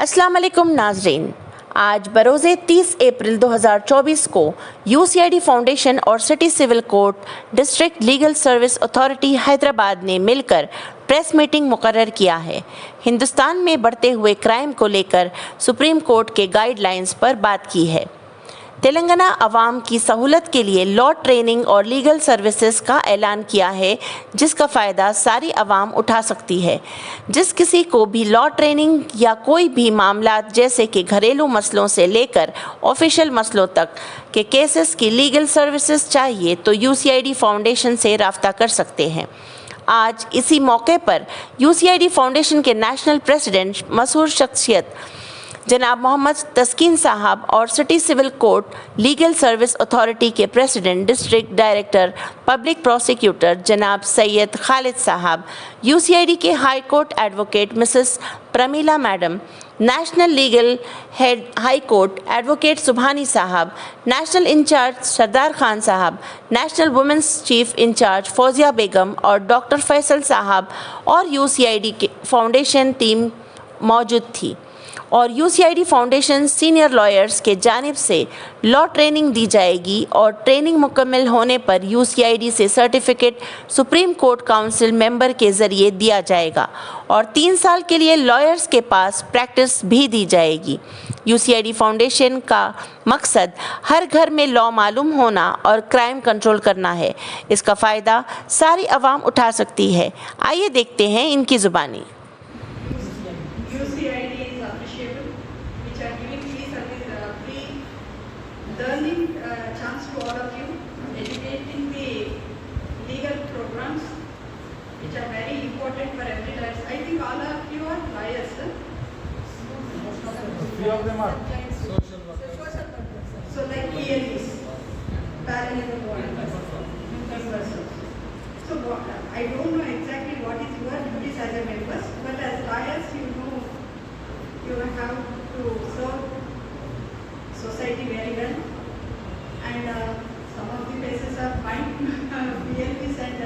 अस्सलाम वालेकुम नाजरीन, आज बरोज़े 30 अप्रैल 2024 को यूसीआईडी फाउंडेशन और city civil court district legal service authority Hyderabad ने मिलकर प्रेस मीटिंग मुकर्रर किया है। हिंदुस्तान में बढ़ते हुए क्राइम को लेकर सुप्रीम कोर्ट के गाइडलाइंस पर बात की है। तेलंगाना अवाम की सहूलत के लिए लॉ ट्रेनिंग और लीगल सर्विसेज का ऐलान किया है, जिसका फ़ायदा सारी अवाम उठा सकती है। जिस किसी को भी लॉ ट्रेनिंग या कोई भी मामला जैसे कि घरेलू मसलों से लेकर ऑफिशियल मसलों तक के केसेस की लीगल सर्विसेज चाहिए तो यूसीआईडी फाउंडेशन से राब्ता कर सकते हैं। आज इसी मौके पर यूसीआईडी फाउंडेशन के नेशनल प्रेसिडेंट मशहूर शख्सियत जनाब मोहम्मद तस्कीन साहब और city civil court legal service authority के president district director public prosecutor जनाब सैयद खालिद साहब, यूसीआईडी के high court advocate Mrs Pramila madam, national legal head high court advocate Subhani साहब, नेशनल इंचार्ज सरदार खान साहब, national women's chief incharge Fauzia Begum और डॉक्टर फैसल साहब और यूसीआईडी के फाउंडेशन टीम मौजूद थी और यूसीआईडी फाउंडेशन सीनियर लॉयर्स के जानिब से लॉ ट्रेनिंग दी जाएगी और ट्रेनिंग मुकम्मल होने पर यूसीआईडी से certificate supreme court council member के ज़रिए दिया जाएगा और 3 साल के लिए लॉयर्स के पास प्रैक्टिस भी दी जाएगी। यूसीआईडी फाउंडेशन का मकसद हर घर में लॉ मालूम होना और क्राइम कंट्रोल करना है। इसका फ़ायदा सारी आवाम उठा सकती है। आइए देखते हैं इनकी ज़ुबानी। Learning chance to all of you, educating the legal programs which are very important for every life. I think all of you are lawyers. Few of them are social workers. So like PLEs, paralegal members. So I don't know exactly what is your duties as a members, but as lawyers you know you have to serve society very well. And some of the places are fine, PLPs and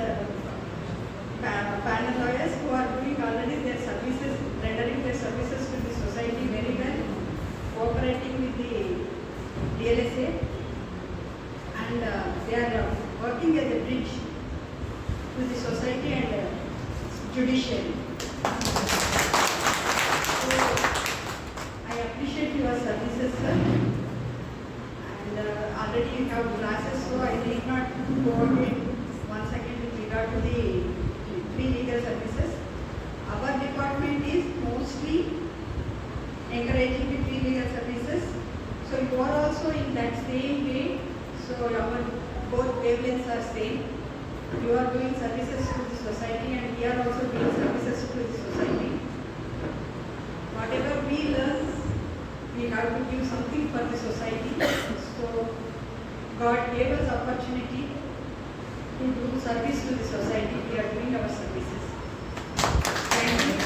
panel lawyers who are doing already their services, rendering their services to the society very well, cooperating with the DLSA, and they are working as a bridge to the society and judiciary. So I appreciate your services, sir. Already you have classes, so I need not go again once again with regard to the pre-legal services. Our department is mostly encouraging the pre-legal services. So you are also in that same way. So our both wavelengths are same. You are doing services to the society and we are also doing services to the society. Whatever we learn, we have to give something for the society. So God gave us opportunity to do service to the society. We are doing our services. Thank you.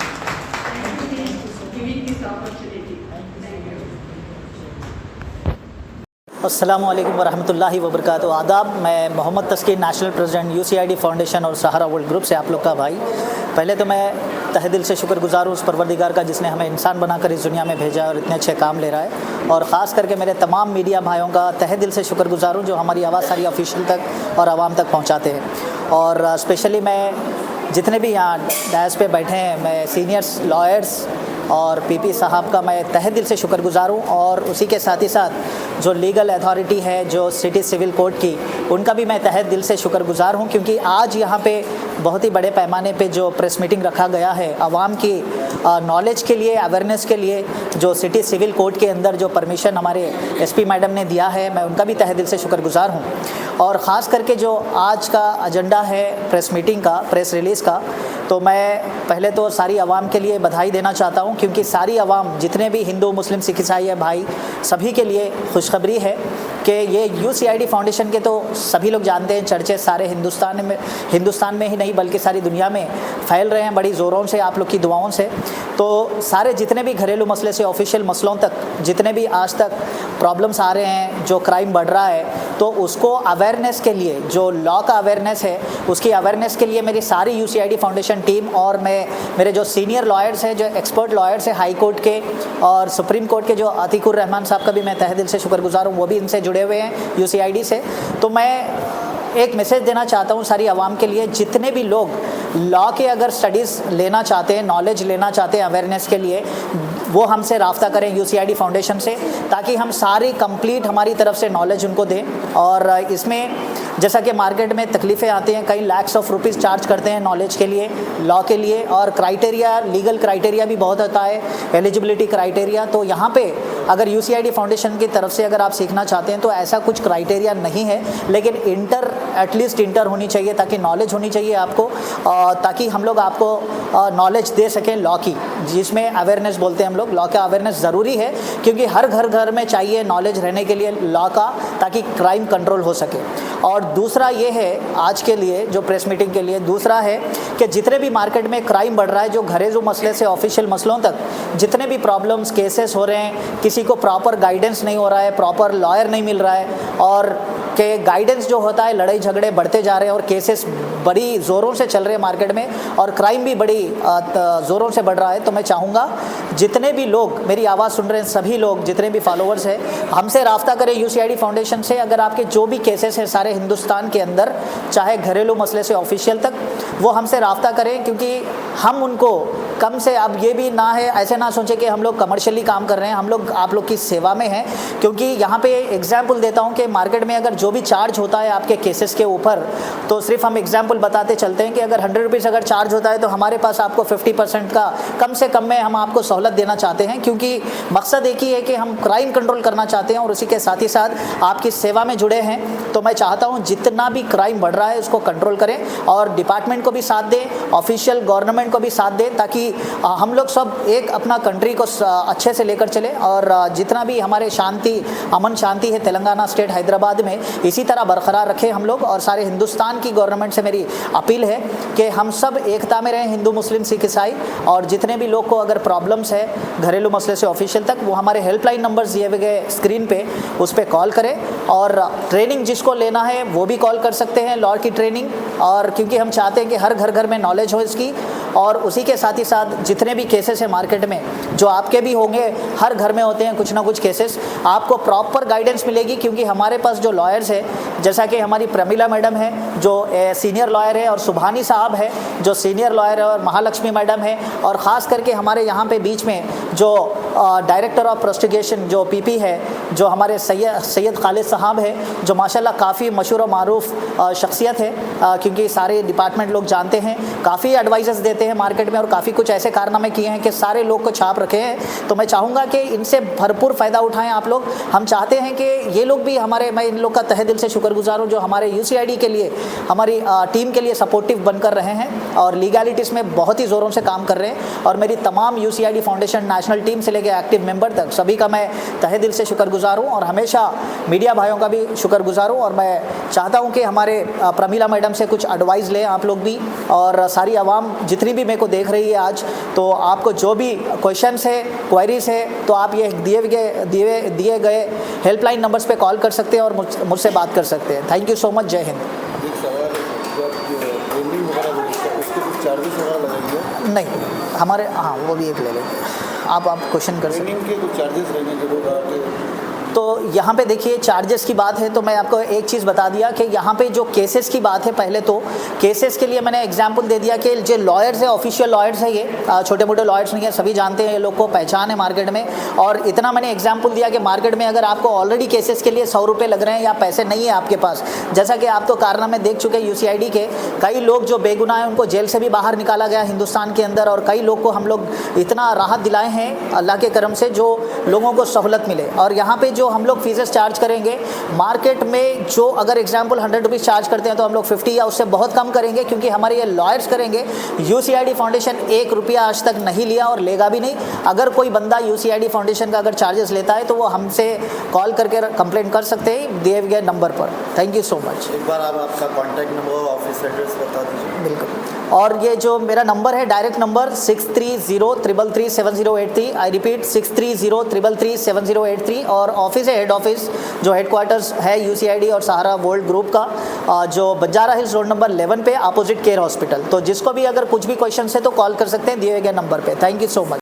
Thank you for giving this opportunity. Thank you. अस्सलामु अलैकुम वरहमतुल्लाहि वबरकातुहू। आदाब, मैं मोहम्मद तस्कीन national president यूसीआईडी foundation और सहारा world group से आप लोग का भाई। पहले तो मैं तहे दिल से शुक्रगुजार हूँ उस परवरदिगार का जिसने हमें इंसान बनाकर इस दुनिया में भेजा और इतने अच्छे काम ले रहा है, और ख़ास करके मेरे तमाम मीडिया भाइयों का तहे दिल से शुक्रगुजार हूँ जो हमारी आवाज़ सारी ऑफिशियल तक और आवाम तक पहुँचाते हैं। और स्पेशली मैं जितने भी यहाँ डैश पे बैठे हैं, मैं सीनियर्स लॉयर्स और पीपी साहब का मैं तहे दिल से शुक्रगुजार हूँ, और उसी के साथ ही साथ जो लीगल अथॉरिटी है जो सिटी सिविल कोर्ट की, उनका भी मैं तहे दिल से शुक्रगुजार हूँ, क्योंकि आज यहाँ पे बहुत ही बड़े पैमाने पे जो प्रेस मीटिंग रखा गया है आवाम की नॉलेज के लिए, अवेयरनेस के लिए, जो सिटी सिविल कोर्ट के अंदर जो परमिशन हमारे एसपी मैडम ने दिया है, मैं उनका भी तहे दिल से शुक्रगुजार हूँ। और ख़ास करके जो आज का एजेंडा है प्रेस मीटिंग का, प्रेस रिलीज़ का, तो मैं पहले तो सारी आवाम के लिए बधाई देना चाहता हूँ, क्योंकि सारी आवाम जितने भी हिंदू मुस्लिम सिख ईसाई है भाई, सभी के लिए खुशखबरी है कि ये UCID फाउंडेशन के तो सभी लोग जानते हैं, चर्चे सारे हिंदुस्तान में ही नहीं बल्कि सारी दुनिया में फैल रहे हैं बड़ी ज़ोरों से, आप लोग की दुआओं से। तो सारे जितने भी घरेलू मसले से ऑफिशियल मसलों तक जितने भी आज तक प्रॉब्लम्स आ रहे हैं, जो क्राइम बढ़ रहा है, तो उसको अवेयरनेस के लिए, जो लॉ का अवेयरनेस है उसकी अवेयरनेस के लिए मेरी सारी UCID फाउंडेशन टीम और मेरे जो सीनियर लॉयर्स हैं, जो एक्सपर्ट लॉयर्स हैं हाई कोर्ट के और सुप्रीम कोर्ट के, जो अतीकुर रहमान साहब का भी मैं तहे दिल से शुक्रगुजार हूँ, वो भी इनसे जुड़े हुए हैं UCID से। तो मैं एक मैसेज देना चाहता हूँ सारी आवाम के लिए, जितने भी लोग लॉ के अगर स्टडीज़ लेना चाहते हैं, नॉलेज लेना चाहते हैं अवेयरनेस के लिए, वो हमसे राब्ता करें UCID फाउंडेशन से, ताकि हम सारी कंप्लीट हमारी तरफ से नॉलेज उनको दें। और इसमें जैसा कि मार्केट में तकलीफ़ें आती हैं, कई लैक्स ऑफ रुपीज़ चार्ज करते हैं नॉलेज के लिए, लॉ के लिए, और क्राइटेरिया, लीगल क्राइटेरिया भी बहुत होता है, एलिजिबिलिटी क्राइटेरिया। तो यहाँ पे अगर UCID फाउंडेशन की तरफ से अगर आप सीखना चाहते हैं तो ऐसा कुछ क्राइटेरिया नहीं है, लेकिन एटलीस्ट इंटर होनी चाहिए, ताकि नॉलेज होनी चाहिए आपको, ताकि हम लोग आपको नॉलेज दे सकें लॉ की, जिसमें अवेयरनेस बोलते हैं हम लोग। लॉ का अवेयरनेस ज़रूरी है क्योंकि हर घर में चाहिए नॉलेज रहने के लिए लॉ का, ताकि क्राइम कंट्रोल हो सके। और दूसरा ये है आज के लिए जो प्रेस मीटिंग के लिए, दूसरा है कि जितने भी मार्केट में क्राइम बढ़ रहा है, जो घरेलू मसले से ऑफिशियल मसलों तक जितने भी प्रॉब्लम्स, केसेस हो रहे हैं, किसी को प्रॉपर गाइडेंस नहीं हो रहा है, प्रॉपर लॉयर नहीं मिल रहा है, और के गाइडेंस जो होता है, लड़ाई झगड़े बढ़ते जा रहे हैं और केसेस बड़ी ज़ोरों से चल रहे हैं मार्केट में, और क्राइम भी बड़ी ज़ोरों से बढ़ रहा है। तो मैं चाहूँगा जितने भी लोग मेरी आवाज़ सुन रहे हैं, सभी लोग जितने भी फॉलोअर्स हैं, हमसे राब्ता करें UCID फाउंडेशन से। अगर आपके जो भी केसेस हैं सारे हिंदुस्तान के अंदर, चाहे घरेलू मसले से ऑफिशियल तक, वो हमसे राब्ता करें, क्योंकि हम उनको कम से, अब ये भी ना है, ऐसे ना सोचें कि हम लोग कमर्शियली काम कर रहे हैं, हम लोग आप लोग की सेवा में हैं। क्योंकि यहाँ पे एग्जाम्पल देता हूँ कि मार्केट में अगर जो भी चार्ज होता है आपके केसेस के ऊपर, तो सिर्फ हम एग्जाम्पल बताते चलते हैं कि अगर 100 रुपीज़ अगर चार्ज होता है तो हमारे पास आपको 50% का कम से कम में हम आपको सहूलत देना चाहते हैं, क्योंकि मकसद एक ही है कि हम क्राइम कंट्रोल करना चाहते हैं और उसी के साथ ही साथ आपकी सेवा में जुड़े हैं। तो मैं चाहता हूँ जितना भी क्राइम बढ़ रहा है उसको कंट्रोल करें, और डिपार्टमेंट को भी साथ दें, ऑफिशियल गवर्नमेंट को भी साथ दें, ताकि हम लोग सब एक अपना कंट्री को अच्छे से लेकर चले। और जितना भी हमारे अमन शांति है तेलंगाना स्टेट हैदराबाद में, इसी तरह बरकरार रखें हम लोग। और सारे हिंदुस्तान की गवर्नमेंट से मेरी अपील है कि हम सब एकता में रहें, हिंदू मुस्लिम सिख ईसाई। और जितने भी लोग को अगर प्रॉब्लम्स है घरेलू मसले से ऑफिशियल तक, वो हमारे हेल्पलाइन नंबर्स दिए हुए गए स्क्रीन पे, उस पर कॉल करें। और ट्रेनिंग जिसको लेना है वो भी कॉल कर सकते हैं, लॉ की ट्रेनिंग। और क्योंकि हम चाहते हैं कि हर घर में नॉलेज हो इसकी, और उसी के साथ ही साथ जितने भी केसेस हैं मार्केट में, जो आपके भी होंगे, हर घर में होते हैं कुछ ना कुछ केसेस, आपको प्रॉपर गाइडेंस मिलेगी। क्योंकि हमारे पास जो लॉयर्स है, जैसा कि हमारी प्रमिला मैडम है जो सीनियर लॉयर है, और सुभानी साहब है जो सीनियर लॉयर है, और महालक्ष्मी मैडम है, और ख़ास करके हमारे यहाँ पे बीच में जो डायरेक्टर ऑफ प्रोसिक्यूशन जो PP है, जो हमारे सैयद खालिद साहब है, जो माशाल्लाह काफ़ी मशहूर और मारूफ शख्सियत है, क्योंकि सारे डिपार्टमेंट लोग जानते हैं, काफ़ी एडवाइजेस देते हैं मार्केट में, और काफ़ी कुछ ऐसे कारनामे किए हैं कि सारे लोग को छाप रखे हैं। तो मैं चाहूँगा कि इनसे भरपूर फ़ायदा उठाएं आप लोग। हम चाहते हैं कि ये लोग भी मैं इन लोग का तहे दिल से शुक्रगुजार हूँ जो हमारे UCID के लिए, हमारी टीम के लिए सपोर्टिव बनकर रहे हैं और लीगैलिटीज़ में बहुत ही ज़ोरों से काम कर रहे हैं। और मेरी तमाम UCID फाउंडेशन नेशनल टीम से लेकर एक्टिव मेंबर तक सभी का मैं तहे दिल से शुक्रगुजार हूँ, और हमेशा मीडिया भाइयों का भी शुक्रगुजार हूँ। और मैं चाहता हूँ कि हमारे प्रमिला मैडम से कुछ एडवाइस लें आप लोग भी, और सारी आवाम जितनी भी मेरे को देख रही है आज, तो आपको जो भी क्वेश्चंस है, क्वेरीज है, तो आप ये दिए गए हेल्पलाइन नंबर्स पे कॉल कर सकते हैं और मुझसे बात कर सकते हैं। Thank you so much. जय हिंद। एक सवाल, ट्रेनिंग वगैरह उसके कुछ चार्जेस वगैरह लगेंगे? नहीं, हमारे वो भी एक ले लेंगे। आप क्वेश्चन कर सकते हैं। ट्रेनिंग के कुछ चार्जेस रहेंगे जरूर? तो यहाँ पे देखिए चार्जेस की बात है तो मैं आपको एक चीज़ बता दिया कि यहाँ पे जो केसेस की बात है, पहले तो केसेस के लिए मैंने एग्जांपल दे दिया कि जो लॉयर्स है, ऑफिशियल लॉयर्स है, ये छोटे मोटे लॉयर्स नहीं है, सभी जानते हैं, ये लोग को पहचान है मार्केट में। और इतना मैंने एग्जाम्पल दिया कि मार्केट में अगर आपको ऑलरेडी केसेस के लिए 100 रुपये लग रहे हैं या पैसे नहीं है आपके पास, जैसा कि आप तो कारनामे देख चुके हैं UCID के, कई लोग जो बेगुनाह हैं उनको जेल से भी बाहर निकाला गया हिंदुस्तान के अंदर, और कई लोग को हम लोग इतना राहत दिलाए हैं अल्लाह के करम से, जो लोगों को सहूलत मिले। और यहाँ पर जो हम लोग फीसेस चार्ज करेंगे मार्केट में, जो अगर एग्जाम्पल 100 रुपीज़ चार्ज करते हैं तो हम लोग 50 या उससे बहुत कम करेंगे, क्योंकि हमारे ये लॉयर्स करेंगे। UCID फाउंडेशन 1 रुपया आज तक नहीं लिया और लेगा भी नहीं। अगर कोई बंदा UCID फाउंडेशन का अगर चार्जेस लेता है तो वो हमसे कॉल करके कंप्लेंट कर सकते हैं दिए गए नंबर पर। Thank you so much. एक बार आप आपका कॉन्टैक्ट नंबर और ऑफिस एड्रेस बता दीजिए। बिल्कुल। और ये जो मेरा नंबर है डायरेक्ट नंबर 6303337083, आई रिपीट 6303337083, और ऑफिस है हेड ऑफिस जो हेडक्वार्टर्स है UCID और सहारा वर्ल्ड ग्रुप का, जो बंजारा हिल्स रोड नंबर 11 पे अपोजिट केयर हॉस्पिटल। तो जिसको भी अगर कुछ भी क्वेश्चन है तो कॉल कर सकते हैं दिए गए नंबर पे। Thank you so much.